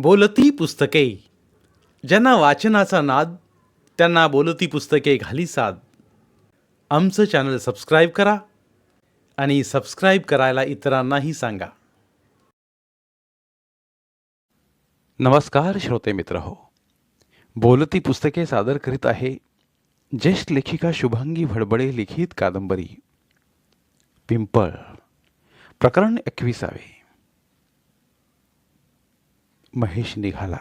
बोलती पुस्तके. ज्यांना वाचनाचा नाद, त्यांना बोलती पुस्तके घाली साद. आमचं चॅनल सबस्क्राईब करा आणि सबस्क्राईब करायला इतरांनाही सांगा. नमस्कार श्रोते मित्र हो. बोलती पुस्तके सादर करीत आहे ज्येष्ठ लेखिका शुभांगी भडबडे लिखित कादंबरी पिंपळ, प्रकरण 21. महेश निघाला.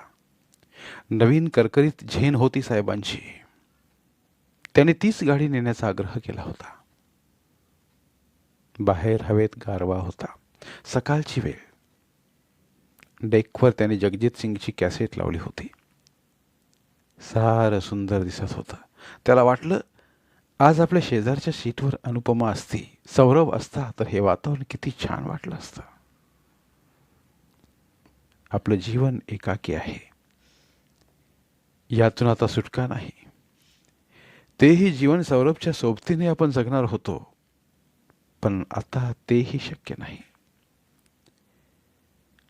नवीन करकरीत झेन होती साहेबांची. त्याने तीच गाडी नेण्याचा आग्रह केला होता. बाहेर हवेत गारवा होता. सकाळची वेळ. डेकवर त्याने जगजित सिंगची कॅसेट लावली होती. सारं सुंदर दिसत होतं. त्याला वाटलं, आज आपल्या शेजारच्या सीटवर अनुपमा असती, सौरभ असता तर हे वातावरण किती छान वाटलं असतं. आपलं जीवन एकाकी आहे. यातून आता सुटका नाही. तेही जीवन सौरभच्या सोबतीने आपण जगणार होतो, पण आता तेही शक्य नाही.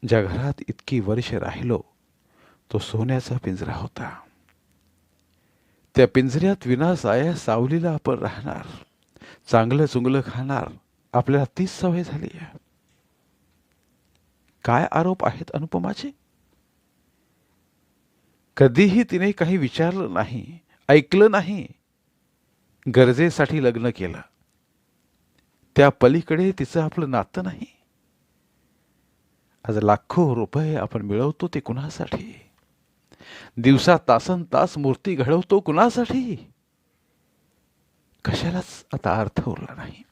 ज्या घरात इतकी वर्ष राहिलो तो सोन्याचा पिंजरा होता. त्या पिंजऱ्यात विनासाया सावलीला आपण राहणार, चांगलं चुंगलं खाणार. आपल्याला तीच सवय झाली आहे. काय आरोप आहेत अनुपमाचे? कधीही तिने काही विचारलं नाही, ऐकलं नाही. गरजेसाठी लग्न केलं. त्या पलीकडे तिचं आपलं नातं नाही. आज लाखो रुपये आपण मिळवतो ते कुणासाठी? दिवसा तासन तास मूर्ती घडवतो कुणासाठी? कशालाच आता अर्थ उरला नाही.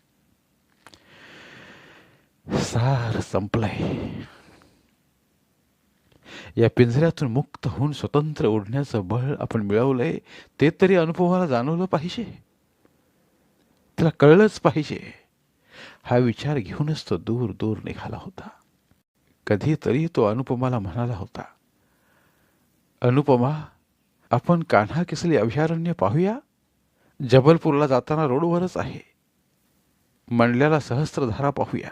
सार संपलंय. या पिंजऱ्यातून मुक्त होऊन स्वतंत्र उडण्याचं बळ आपण मिळवलंय, ते तरी अनुपमाला जाणवलं पाहिजे. तिला कळलंच पाहिजे. हा विचार घेऊनच तो दूर दूर निघाला होता. कधीतरी तो अनुपमाला म्हणाला होता, अनुपमा, आपण कान्हा किसली अभयारण्य पाहूया. जबलपूरला जाताना रोडवरच आहे. मंडल्याला सहस्त्रधारा पाहूया.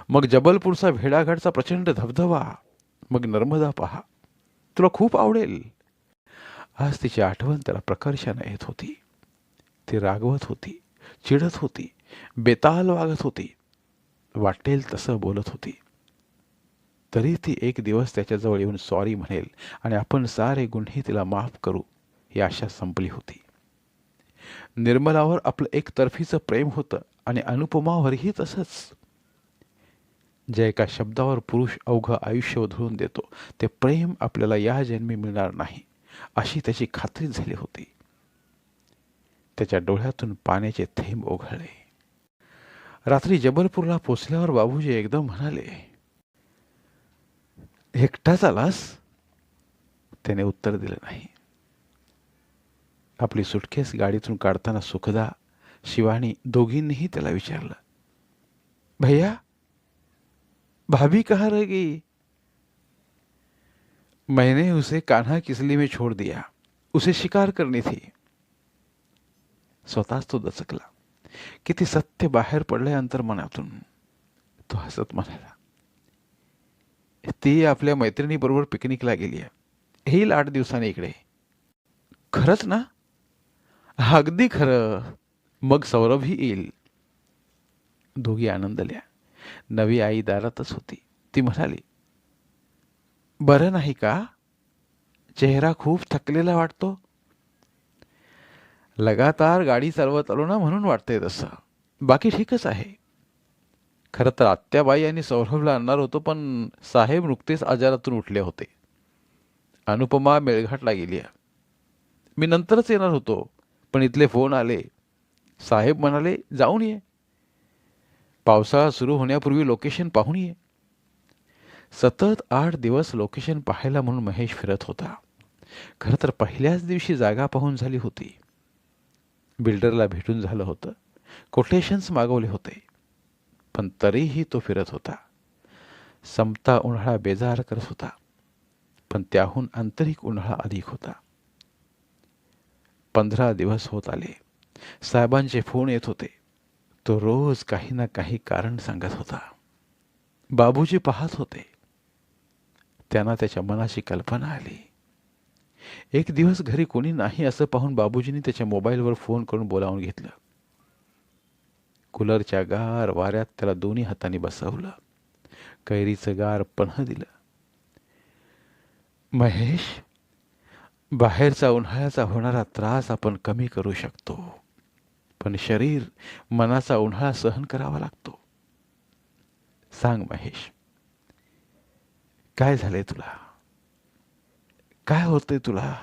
मग जबलपूरचा भेडाघाटचा प्रचंड धबधबा, मग नर्मदा पहा. तुला खूप आवडेल. आज तिची आठवण त्याला प्रकर्षाने येत होती. ती रागवत होती, चिडत होती, बेताल वागत होती, वाटेल तसं बोलत होती. तरी ती एक दिवस त्याच्याजवळ येऊन सॉरी म्हणेल आणि आपण सारे गुन्हे तिला माफ करू, ही आशा संपली होती. निर्मलावर आपलं एकतर्फीचं प्रेम होतं आणि अनुपमावरही तसंच. ज्या एका शब्दावर पुरुष अवघं आयुष्य उधळून देतो, ते प्रेम आपल्याला या जन्मी मिळणार नाही, अशी त्याची खात्री झाली होती. त्याच्या डोळ्यातून पाण्याचे थेंब ओघळले. रात्री जबलपूरला पोचल्यावर बाबूजी एकदम म्हणाले, एकटाच आलास? त्याने उत्तर दिलं नाही. आपली सुटकेस गाडीतून काढताना सुखदा, शिवानी दोघींनीही त्याला विचारलं, भैया, भाभी कहाँ रह गई? मैंने उसे कान्हा किसली में छोड़ दिया. उसे शिकार करनी थी. स्वतःच तो दचकला. किती सत्य बाहेर पडलंय अंतर्मनातून. तो हसत म्हणाला, ती आपल्या मैत्रिणीबरोबर पिकनिकला गेली आहे. येईल 8 दिवसांनी इकडे. खरंच ना? अगदी खरं. मग सौरभही येईल. दोघी आनंदल्या. नवी आई दारातच होती. ती म्हणाली, बरं नाही का? चेहरा खूप थकलेला वाटतो. लगातार गाडी चालवत आलो ना, म्हणून वाटतंय तसं. बाकी ठीकच आहे. खरं तर आत्याबाई आणि सौरभला आणणार होतो, पण साहेब नुकतेच आजारातून उठले होते. अनुपमा मेळघाटला गेली. मी नंतरच येणार होतो, पण इथले फोन आले. साहेब म्हणाले, जाऊन ये. पावसाळा सुरू होण्यापूर्वी लोकेशन पाहून ये. सतत 8 दिवस लोकेशन पाहायला म्हणून महेश फिरत होता. खरं तर पहिल्याच दिवशी जागा पाहून झाली होती. बिल्डरला भेटून झालं होतं. कोटेशन्स मागवले होते. पण तरीही तो फिरत होता. संपता उन्हाळा बेजार करत होता, पण त्याहून आंतरिक उन्हाळा अधिक होता. 15 दिवस होत आले. साहेबांचे फोन येत होते. तो रोज काही ना काही कारण सांगत होता. बाबूजी पाहत होते. त्यांना त्याच्या मनाची कल्पना आली. एक दिवस घरी कोणी नाही असं पाहून बाबूजींनी त्याच्या मोबाईलवर फोन करून बोलावून घेतलं. कूलरच्या गार वाऱ्यात त्याला दोन्ही हातांनी बसवलं. कैरीचं गार पन्ह दिलं. महेश, बाहेरचा उन्हाळ्याचा होणारा त्रास आपण कमी करू शकतो, पण शरीर मनाचा उन्हाळा सहन करावा लागतो. सांग महेश, काय झालंय तुला? काय होतंय तुला?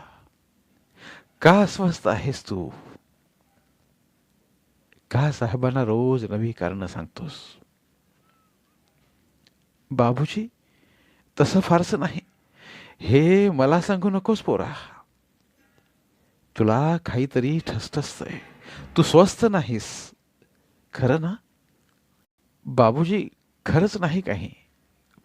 का अस्वस्थ आहेस तू? का साहेबांना रोज नवी कारणं सांगतोस? बाबूजी, तसं फारसं नाही. हे मला सांगू नकोस पोरा. तुला काहीतरी ठसठसतंय. तू स्वस्थ नाहीस. खरं ना? बाबूजी, खरंच नाही काही.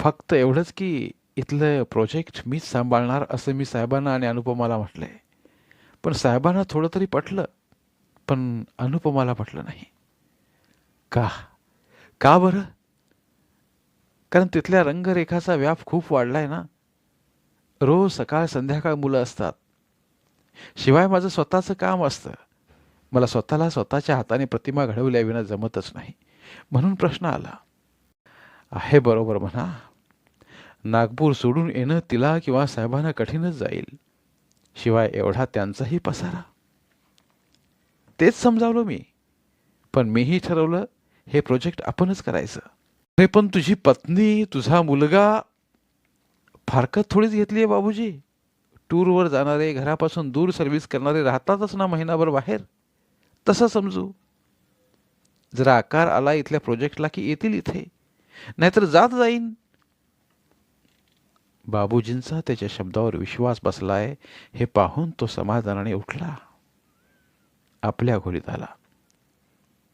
फक्त एवढंच की इथलं प्रोजेक्ट मीच सांभाळणार असं मी साहेबांना आणि अनुपमाला म्हटलंय. पण साहेबांना थोडं तरी पटलं, पण अनुपमाला पटलं नाही. का? का बरं? कारण तिथल्या रंगरेखाचा व्याप खूप वाढलाय ना. रोज सकाळ संध्याकाळ मुलं असतात. शिवाय माझं स्वतःचं काम असतं. मला स्वतःला स्वतःच्या हाताने प्रतिमा घडवल्याविना जमतच नाही. म्हणून प्रश्न आला. आहे बरोबर म्हणा. नागपूर सोडून येणं तिला किंवा साहेबांना कठीणच जाईल. शिवाय एवढा त्यांचाही पसारा. तेच समजावलं मी. पण मीही ठरवलं हे प्रोजेक्ट आपणच करायचं. अरे पण तुझी पत्नी, तुझा मुलगा फारकत थोडीच घेतली आहे बाबूजी. टूरवर जाणारे, घरापासून दूर सर्व्हिस करणारे राहतातच ना महिनाभर बाहेर. तसं समजू. जरा आकार आला इथल्या प्रोजेक्टला की येतील इथे, नाहीतर जात जाईन. बाबूजींचा त्याच्या शब्दावर विश्वास बसलाय हे पाहून तो समाधानाने उठला. आपल्या खोलीत आला.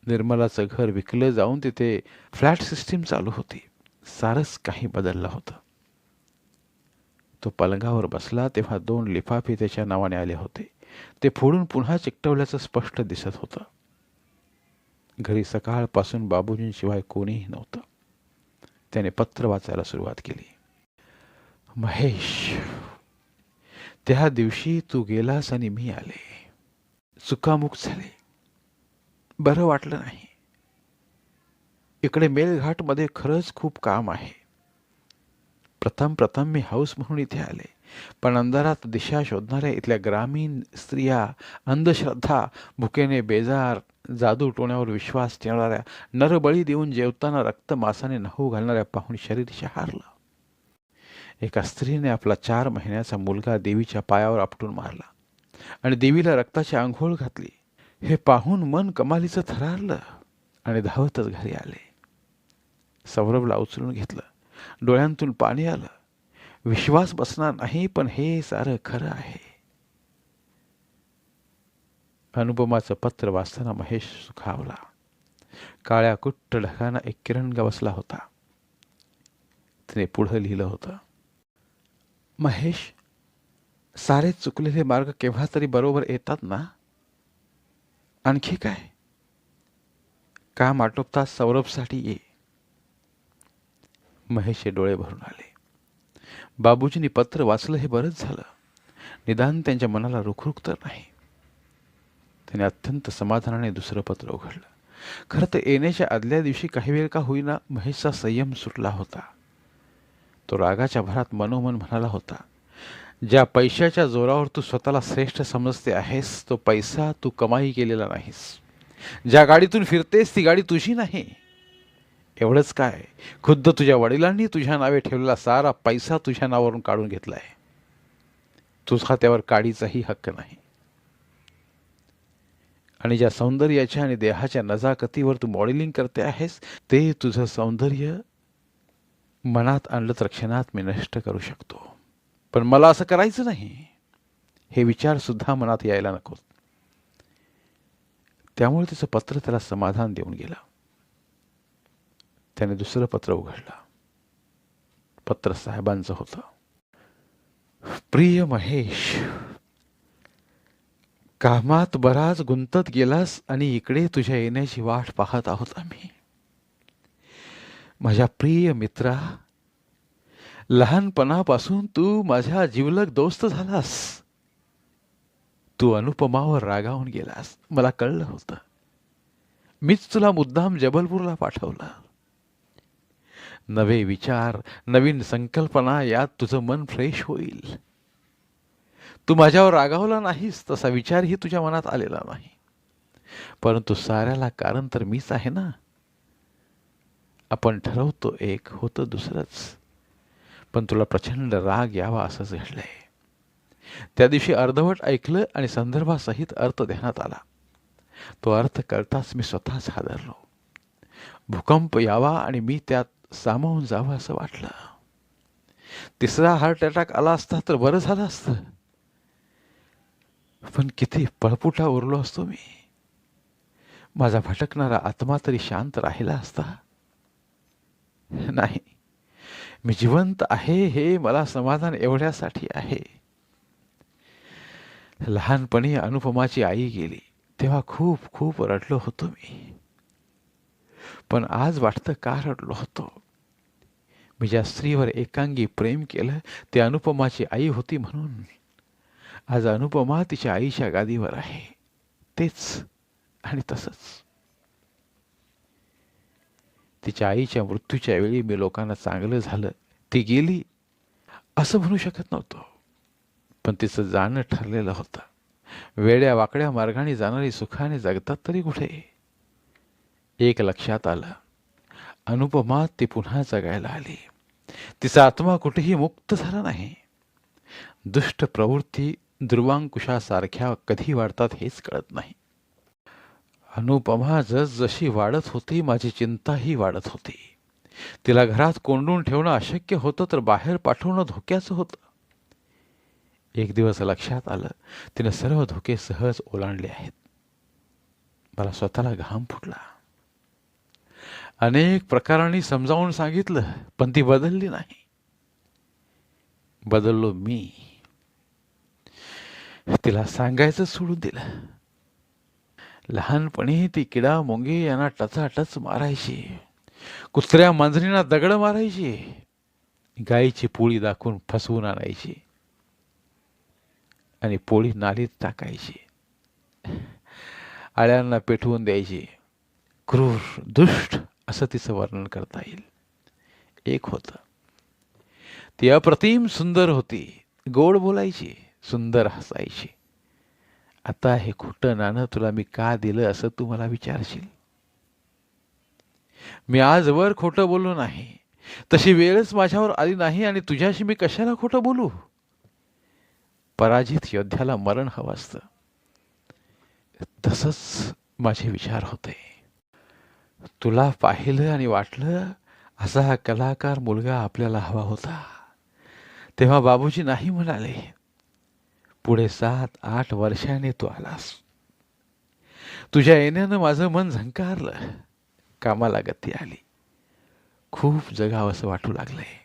निर्मलाचं घर विकलं जाऊन तिथे फ्लॅट सिस्टीम चालू होती. सारंच काही बदललं होतं. तो पलंगावर बसला तेव्हा 2 लिफाफे त्याच्या नावाने आले होते. ते फोडून पुन्हा चिकटवल्याचं स्पष्ट दिसत होतं. घरी सकाळपासून बाबूजींशिवाय कोणीही नव्हतं. त्याने पत्र वाचायला सुरुवात केली. महेश, त्या दिवशी तू गेलास आणि मी आले. चुकामुक झाले. बरं वाटलं नाही. इकडे मेलघाटमध्ये खरंच खूप काम आहे. प्रथम मी हाऊस म्हणून इथे आले, पण अंधारात दिशा शोधणाऱ्या इथल्या ग्रामीण स्त्रिया, अंधश्रद्धा, भुकेने बेजार, जादू टोण्यावर विश्वास ठेवणाऱ्या, नरबळी देऊन जेवताना रक्त मांसाने न्हाऊ घालणाऱ्या पाहून शरीर शहारलं. एका स्त्रीने आपला 4 महिन्याचा मुलगा देवीच्या पायावर आपटून मारला आणि देवीला रक्ताची आंघोळ घातली. हे पाहून मन कमालीचं थरारलं आणि धावतच घरी आले. सौरभला उचलून घेतलं. डोळ्यांतून पाणी आलं. विश्वास बसणार नाही, पण हे सारं खरं आहे. अनुपमाचं पत्र वाचताना महेश सुखावला. काळ्या कुट्ट ढगांना एक किरण बसला होता. तिने पुढं लिहिलं होतं. महेश, सारे चुकलेले मार्ग केव्हा तरी बरोबर येतात ना. आणखी काय? काम आटोपता सौरभसाठी ये. महेशचे डोळे भरून आले. बाबूजींनी पत्र वाचलं हे बरंच झालं. निदान त्यांच्या मनाला रुखरुख तर नाही. त्याने अत्यंत समाधानाने दुसरं पत्र उघडलं. खरं तर येण्याच्या आदल्या दिवशी काही वेळ का होईना महेशचा संयम सुटला होता. तो रागाच्या भरात मनोमन म्हणाला होता, ज्या पैशाच्या जोरावर तू स्वतःला श्रेष्ठ समजते आहेस, तो पैसा तू कमाई केलेला नाहीस. ज्या गाडीतून फिरतेस ती गाडी तुझी नाही. एवढंच काय, खुद्द तुझ्या वडिलांनी तुझ्या नावे ठेवलेला सारा पैसा तुझ्या नावावरून काढून घेतलाय. तुझा त्यावर काडीचाही हक्क नाही. आणि ज्या सौंदर्याच्या आणि देहाच्या नजाकतीवर तू मॉडेलिंग करते आहेस, ते तुझं सौंदर्य मनात आणलं तर क्षणात मी नष्ट करू शकतो. पण मला असं करायचं नाही. हे विचार सुद्धा मनात यायला नको. त्यामुळे तिचं पत्र त्याला समाधान देऊन गेलं. त्याने दुसरं पत्र उघडलं. पत्र साहेबांचं होतं. प्रिय महेश, कामात बराच गुंतत गेलास आणि इकडे तुझ्या येण्याची वाट पाहत आहोत आम्ही. माझ्या प्रिय मित्रा, लहानपणापासून तू माझ्या जिवलग दोस्त झालास. तू अनुपमावर रागावून गेलास, मला कळलं होतं. मीच तुला मुद्दाम जबलपूरला पाठवलं. नवे विचार, नवीन संकल्पना यात तुझं मन फ्रेश होईल. तू माझ्यावर रागावला नाहीस, तसा विचारही तुझ्या मनात आलेला नाही. परंतु साऱ्याला कारण तर मीच आहे ना. आपण ठरवतो एक, होतं दुसरंच. पण तुला प्रचंड राग यावा असंच घडलंय. त्या दिवशी अर्धवट ऐकलं आणि संदर्भासहित अर्थ ध्यानात आला. तो अर्थ कळताच मी स्वतःच हादरलो. भूकंप यावा आणि मी त्यात सामावून जावं असं वाटलं. तिसरा हार्ट अटॅक आला असता तर बरं झालं असतं. पण किती पळपुटा उरलो असतो मी. माझा भटकणारा आत्मा तरी शांत राहिला असता. नाही, मी जिवंत आहे हे मला समाधान एवढ्यासाठी आहे. लहानपणी अनुपमाची आई गेली तेव्हा खूप खूप रडलो होतो मी. पण आज वाटतं का रडलो होतो. मी ज्या स्त्रीवर एकांगी प्रेम केलं ती अनुपमाची आई होती म्हणून. आज अनुपमा तिच्या आईच्या गादीवर आहे. तेच आणि तसंच. तिच्या आईच्या मृत्यूच्या वेळी मी लोकांना चांगलं झालं, ती गेली असं म्हणू शकत नव्हतो. पण तिचं जाणं ठरलेलं होतं. वेड्या वाकड्या मार्गाने जाणारी सुखाने जगतात तरी कुठे. एक लक्षात आलं, अनुपमा ती पुन्हा जगायला आली. तिचा आत्मा कुठेही मुक्त झाला नाही. दुष्ट प्रवृत्ती दुर्वांकुशासारख्या कधी वाढतात हेच कळत नाही. अनुपमा जशी वाढत होती माझी चिंताही वाढत होती. तिला घरात कोंडून ठेवणं अशक्य होतं तर बाहेर पाठवणं धोक्याचं होतं. एक दिवस लक्षात आलं, तिनं सर्व धोके सहज ओलांडले आहेत. मला स्वतःला घाम फुटला. अनेक प्रकारांनी समजावून सांगितलं पण ती बदलली नाही. बदललो मी. तिला सांगायचं सोडून दिलं. लहानपणी ती किडा मुंगी यांना टचाटच मारायची. कुत्र्या मांजरींना दगड मारायची. गायीची पोळी दाखवून फसवून आणायची आणि पोळी नालीत टाकायची. आळ्यांना पेटवून द्यायची. क्रूर, दुष्ट असं तिचं वर्णन करता येईल. एक होतं, ती अप्रतिम सुंदर होती. गोड बोलायची, सुंदर हसायची. आता हे खोटं नाणं तुला मी का दिलं असं तू मला विचारशील. मी आजवर खोटं बोललो नाही. तशी वेळच माझ्यावर आली नाही आणि तुझ्याशी मी कशाला खोटं बोलू. पराजित योद्ध्याला मरण हवं असतं. तसंच माझे विचार होते. तुला पाहिलं आणि वाटलं असा हा कलाकार मुलगा आपल्याला हवा होता. तेव्हा बाबूजी नाही म्हणाले. पुढे 7-8 वर्षाने तू आलास. तुझ्या येण्यानं माझं मन झंकारलं. कामाला गती आली. खूप जगावंसं वाटू लागलंय.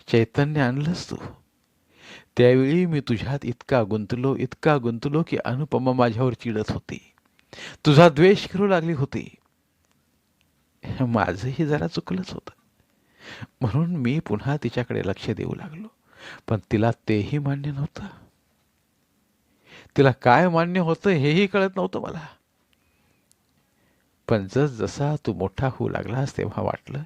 चैतन्य आणलंस तू. त्यावेळी मी तुझ्यात इतका गुंतलो की अनुपमा माझ्यावर चिडत होती. तुझा द्वेष करू लागली होती. माझंही जरा चुकलंच होतं. म्हणून मी पुन्हा तिच्याकडे लक्ष देऊ लागलो. पण तिला तेही मान्य नव्हतं. तिला काय मान्य होतं हेही कळत नव्हतं मला. पण जसा तू मोठा होऊ लागलास तेव्हा वाटलं,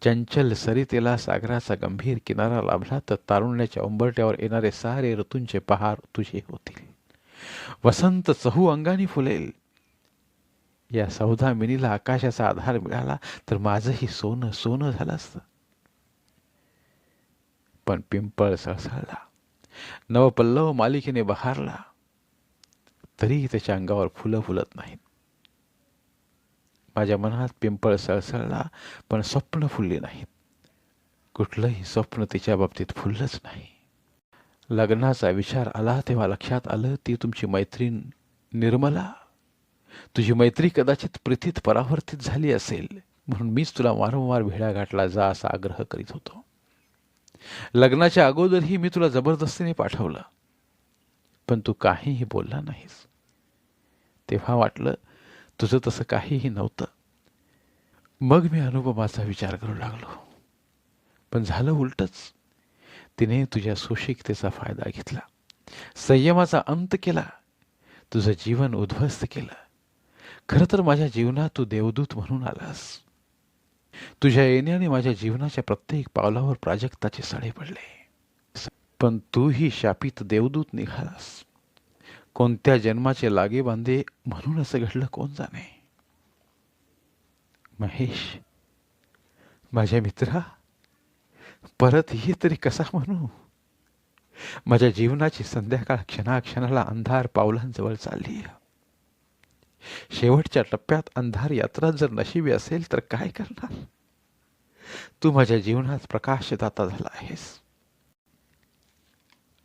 चंचल सरितेला सागराचा गंभीर किनारा लाभला तर तारुण्याच्या उंबरट्यावर येणारे सारे ऋतूंचे पहार तुझे होतील. वसंत चहू अंगाने फुलेल. या सौदामिनीला आकाशाचा आधार मिळाला तर माझंही सोनं सोनं झालं असतं. पण पिंपळ सळसळला, नवपल्लव मालिकेने बहारला, तरी त्याच्या अंगावर फुलं फुलत नाहीत. माझ्या मनात पिंपळ सळसळला पण स्वप्न फुलली नाहीत. कुठलंही स्वप्न तिच्या बाबतीत फुललंच नाही. लग्नाचा विचार आला तेव्हा लक्षात आलं, ती तुमची मैत्रीण निर्मला, तुझी मैत्री कदाचित प्रीतीत परावर्तित झाली असेल म्हणून मीच तुला वारंवार भेडाघाटला जा असा आग्रह करीत होतो. लग्नाच्या अगोदरही मी तुला जबरदस्तीने पाठवलं पण तू काहीही बोलला नाहीस. तेव्हा वाटलं तुझं तसं काहीही नव्हतं. मग मी अनुपमाचा विचार करू लागलो. पण झालं उलटच. तिने तुझ्या सोशिकतेचा फायदा घेतला, संयमाचा अंत केला, तुझं जीवन उद्ध्वस्त केलं. खरं तर माझ्या जीवनात तू देवदूत म्हणून आलास. तुझ्या येण्याने माझ्या जीवनाच्या प्रत्येक पावलावर प्राजक्ताचे सडे पडले. पण तूही शापित देवदूत निघालास. कोणत्या जन्माचे लागे बांधे म्हणून असं घडलं कोण जाणे. महेश, माझ्या मित्रा, परत ये तरी कसा म्हणू. माझ्या जीवनाची संध्याकाळ क्षणाक्षणाला अंधार पावलांजवळ चालली. शेवटच्या टप्प्यात अंधार यात्रा जर नशिबी असेल तर काय करणार. तू माझ्या जीवनात प्रकाशदाता झाला आहेस.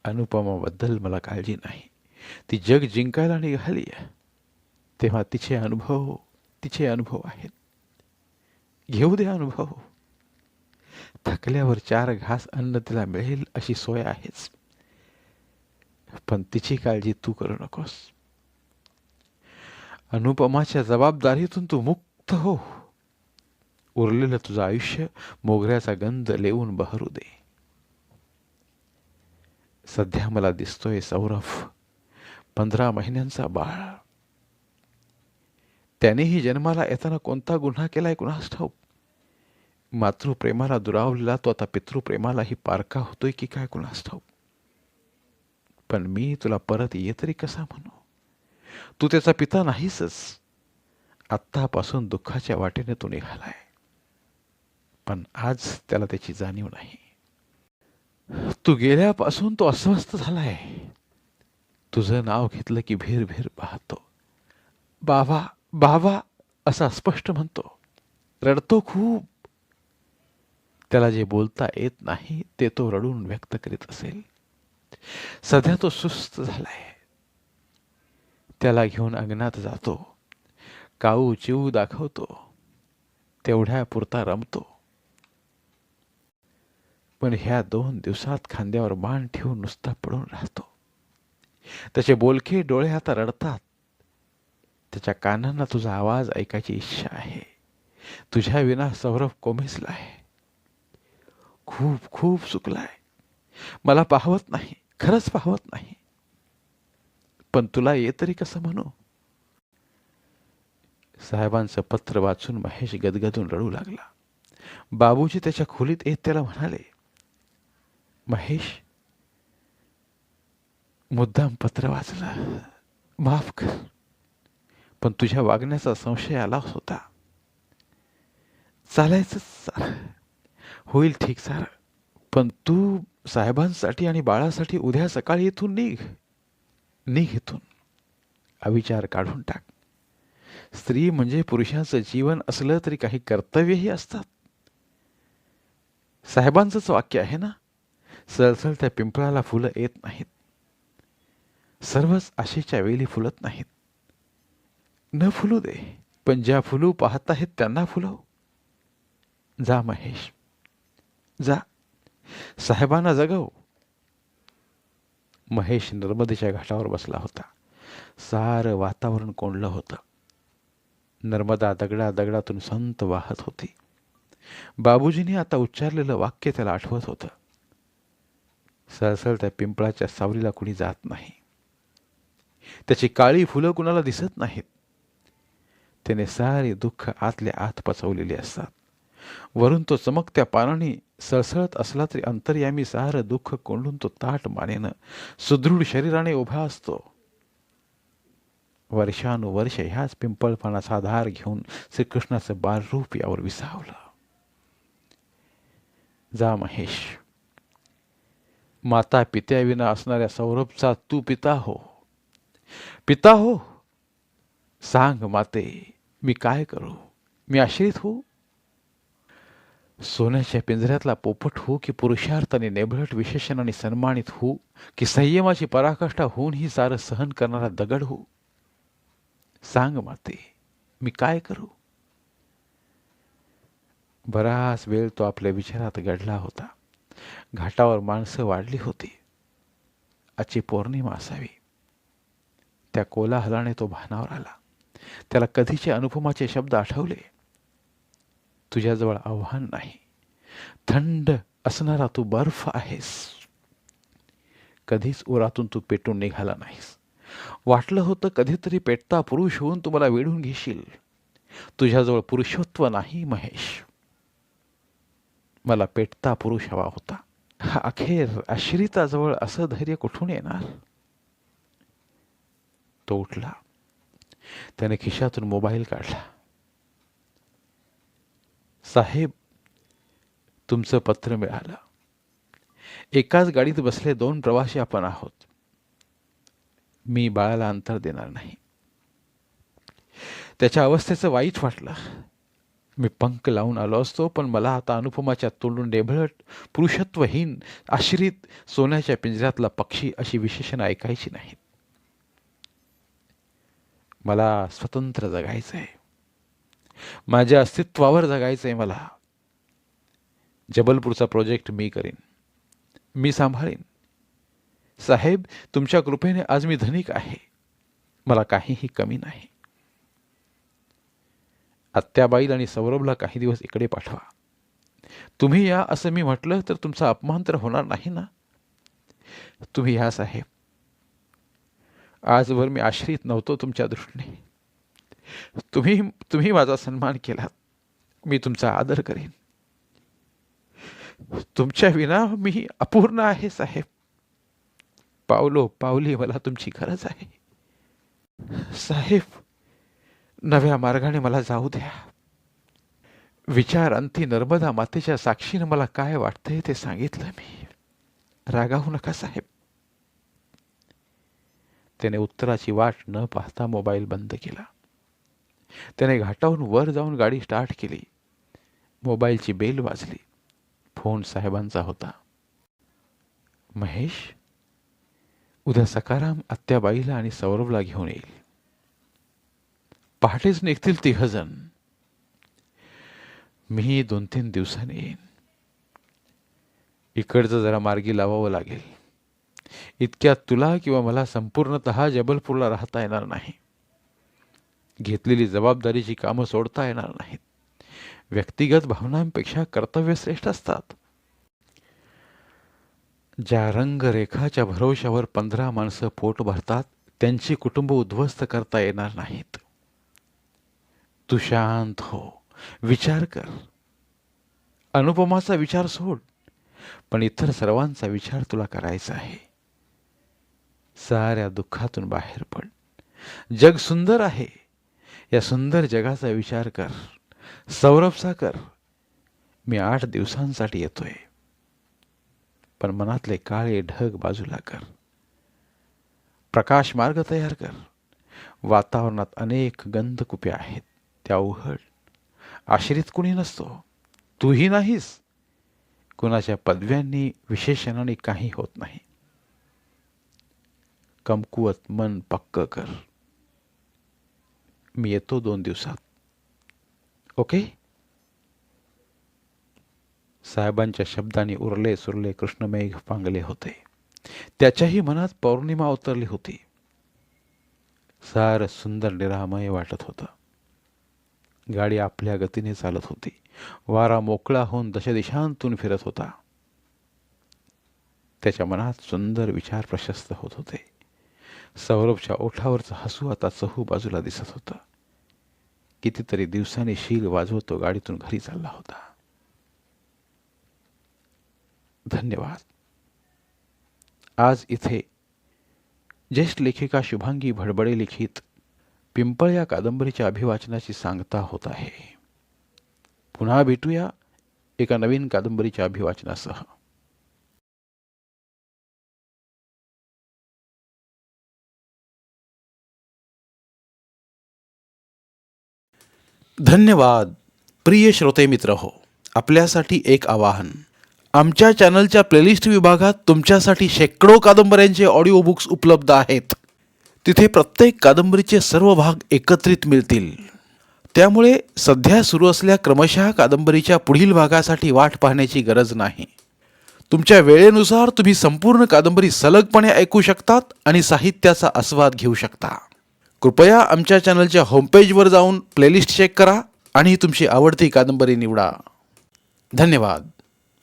अनुपमाबद्दल मला काळजी नाही. ती जग जिंकायला निघाली, तेव्हा तिचे अनुभव आहेत. घेऊ दे अनुभव. थकल्यावर 4 घास अन्न तिला मिळेल अशी सोय आहेच. पण तिची काळजी तू करू नकोस. अनुपमाच्या जबाबदारीतून तू मुक्त हो. उरलेलं तुझं आयुष्य मोगऱ्याचा गंध लेवून बहरू दे. सध्या मला दिसतोय सौरभ 15 महिन्यांचा बाळ. त्यानेही जन्माला येताना कोणता गुन्हा केलाय कुणास ठाऊक. मातृप्रेमाला दुरावलेला तो आता पितृप्रेमालाही पारका होतोय की काय कुणास ठाऊक. पण मी तुला परत ये तरी कसा म्हणू. तू त्याचा पिता नाहीसच. आत्तापासून दुःखाच्या वाटेने तू निघालाय. पण आज त्याला त्याची जाणीव नाही. तू गेल्यापासून तो अस्वस्थ झालाय. तुझं नाव घेतलं की भेर भेर पाहतो. बाबा बाबा असा स्पष्ट म्हणतो. रडतो खूप. त्याला जे बोलता येत नाही ते तो रडून व्यक्त करीत असेल. सध्या तो सुस्त झालाय. त्याला घेऊन अंगणात जातो. काऊ चिऊ दाखवतो. तेवढ्या पुरता रमतो. पण ह्या 2 दिवसात खांद्यावर मान ठेवून नुसता पडून राहतो. त्याचे बोलके डोळे आता रडतात. त्याच्या कानांना तुझा आवाज ऐकायची इच्छा आहे. तुझ्या विना सौरभ कोमेजलाय. खूप खूप चुकलाय. मला पाहवत नाही, खरंच पाहवत नाही. पण तुला ये तरी कसं म्हणू. साहेबांचं पत्र वाचून महेश गदगदून रडू लागला. बाबूजी त्याच्या खोलीत येत त्याला म्हणाले, महेश, मुद्दाम पत्र वाचलं, माफ कर. पण तुझ्या वागण्याचा संशय आला होता. चालायचंच सारं. होईल ठीक सारं. पण तू साहेबांसाठी आणि बाळासाठी उद्या सकाळी इथून निघ इथून. अविचार काढून टाक. स्त्री म्हणजे पुरुषाचं जीवन असलं तरी काही कर्तव्यही असतात. साहेबांचंच वाक्य आहे ना, सळसळ त्या पिंपळाला फुलं येत नाहीत. सर्वच आशेच्या वेली फुलत नाहीत. न फुलू दे, पण ज्या फुलू पाहत आहेत त्यांना फुलव. जा महेश, जा. साहेबांना जगव. महेश नर्मदेच्या घाटावर बसला होता. सारं वातावरण कोंडलं होतं. नर्मदा दगडातून संत वाहत होती. बाबूजींनी आता उच्चारलेलं वाक्य त्याला आठवत होतं. सळसळ त्या पिंपळाच्या सावलीला कुणी जात नाही. त्याची काळी फुलं कुणाला दिसत नाहीत. त्याने सारे दुःख आतल्या आत पचवलेले असतात. वरून तो चमकत्या पानांनी सळसळत असला तरी अंतर्यामी सारं दुःख कोंडून तो ताट मानेनं सुदृढ शरीराने उभा असतो. वर्षानुवर्ष ह्याच पिंपळपानाचा आधार घेऊन श्रीकृष्णाचं बालरूप यावर विसावलं. जा महेश. माता पित्याविना असणाऱ्या सौरभचा तू पिता हो. पिता हो. सांग माते, मी काय करू. मी आश्रित हो. सोन्याच्या पिंजऱ्यातला पोपट हो की पुरुषार्थाने नेबळट विशेषणाने सन्मानित हो की संयमाची पराकाष्ठा होऊन ही सारं सहन करणारा दगड हो. सांग माते, मी काय करू. बराच वेळ तो आपल्या विचारात गढला होता. घाटावर माणसं वाढली होती. आजची पौर्णिमा असावी. त्या कोलाहलाने तो भानावर आला. त्याला कधीचे अनुपमाचे शब्द आठवले. तुझ्याजवळ आव्हान नाही. थंड असणारा तू बर्फ आहेस. कधीच उरातून तू पेटून निघाला नाहीस. वाटलं होतं कधीतरी पेटता पुरुष होऊन तू मला वेढून घेशील. तुझ्याजवळ पुरुषत्व नाही महेश. मला पेटता पुरुष हवा होता. अखेर आश्रिताजवळ असं धैर्य कुठून येणार? तो उठला. त्याने खिशातून मोबाईल काढला. साहेब, तुमचं पत्र मिळालं. एकाच गाडीत बसले 2 प्रवासी आपण आहोत. मी बाळाला अंतर देणार नाही. त्याच्या अवस्थेचं वाईट वाटलं. मी पंख लावून आलो असतो, पण मला आता अनुपमाच्या तोंडून डेभळट, पुरुषत्वहीन, आश्रित, सोन्याच्या पिंजऱ्यातला पक्षी अशी विशेषणं ऐकायची नाहीत. मला स्वतंत्र जगायचंय. माझ्या अस्तित्वावर जगायचंय मला. जबलपूरचा प्रोजेक्ट मी करीन, मी सांभाळीन. साहेब, तुमच्या कृपेने आज मी धनिक आहे. मला काहीही कमी नाही. आत्याबाईल आणि सौरभला काही दिवस इकडे पाठवा. तुम्ही या असं मी म्हटलं तर तुमचा अपमान तर होणार नाही ना? तुम्ही या साहेब. आजवर मी आश्रित नव्हतो तुमच्या दृष्टीने. तुम्ही माझा सन्मान केलात. मी तुमचा आदर करेन. तुमच्या विना मी अपूर्ण आहे साहेब. पावलो पावली मला तुमची गरज आहे. साहेब, नव्या मार्गाने मला जाऊ द्या. विचारांती नर्मदा मातेच्या साक्षीनं मला काय वाटतंय ते सांगितलं मी. रागावू नका साहेब. त्याने उत्तराची वाट न पाहता मोबाईल बंद केला. त्याने घाटावरून वर जाऊन गाडी स्टार्ट केली. मोबाईलची बेल वाजली. फोन साहेबांचा होता. महेश, उद्या सकाराम आत्याबाईला आणि सौरभला घेऊन येईल. पहाटेच निघतील 3 जण. मी 2-3 दिवसांनी येईन. इकडचं जरा मार्गी लावावं लागेल. इतक्यात तुला किंवा मला संपूर्णतः जबलपूरला राहता येणार नाही. घेतलेली जबाबदारीची कामं सोडता येणार नाहीत. व्यक्तिगत भावनांपेक्षा कर्तव्य श्रेष्ठ असतात. ज्या रंगरेखाच्या भरोशावर 15 माणसं पोट भरतात, त्यांची कुटुंब उद्ध्वस्त करता येणार नाहीत. तू शांत हो. विचार कर. अनुपमाचा विचार सोड, पण इतर सर्वांचा विचार तुला करायचा आहे. साऱ्या दुःखातून बाहेर पड. जग सुंदर आहे. या सुंदर जगाचा विचार कर. सौरभचा कर. मी 8 दिवसांसाठी येतोय, पण मनातले काळे ढग बाजूला कर. प्रकाश मार्ग तयार कर. वातावरणात अनेक गंधकुप्या आहेत, त्या उघड. आश्रित कुणी नसतो. तूही नाहीस. कुणाच्या पदव्यांनी विशेषणाने काही होत नाही. कमकुवत मन पक्क कर. मी येतो 2 दिवसात. ओके? साहेबांच्या शब्दांनी उरले सुरले कृष्णमेघ पांगले होते. त्याच्याही मनात पौर्णिमा उतरली होती. सार सुंदर निरामय वाटत होतं. गाडी आपल्या गतीने चालत होती. वारा मोकळा होऊन दशदिशांतून फिरत होता. त्याच्या मनात सुंदर विचार प्रशस्त होत होते. सौरभच्या ओठावरचं हसू आता चहू बाजूला दिसत होतं. कितीतरी दिवसांनी शील वाजवत तो गाडीतून घरी चालला होता. धन्यवाद. आज इथे ज्येष्ठ लेखिका शुभांगी भडबडे लिखित पिंपळ या कादंबरीच्या अभिवाचनाची सांगता होत आहे. पुन्हा भेटूया एका नवीन कादंबरीच्या अभिवाचनासह. धन्यवाद. प्रिय श्रोते मित्र हो, आपल्यासाठी एक आवाहन. आमच्या चॅनलच्या प्लेलिस्ट विभागात तुमच्यासाठी शेकडो कादंबऱ्यांचे ऑडिओ बुक्स उपलब्ध आहेत. तिथे प्रत्येक कादंबरीचे सर्व भाग एकत्रित मिळतील. त्यामुळे सध्या सुरू असलेल्या क्रमशः कादंबरीच्या पुढील भागासाठी वाट पाहण्याची गरज नाही. तुमच्या वेळेनुसार तुम्ही संपूर्ण कादंबरी सलगपणे ऐकू शकतात आणि साहित्याचा आस्वाद घेऊ शकता. कृपया आमच्या चॅनलच्या होमपेजवर जाऊन प्लेलिस्ट चेक करा आणि तुमची आवडती कादंबरी निवडा. धन्यवाद.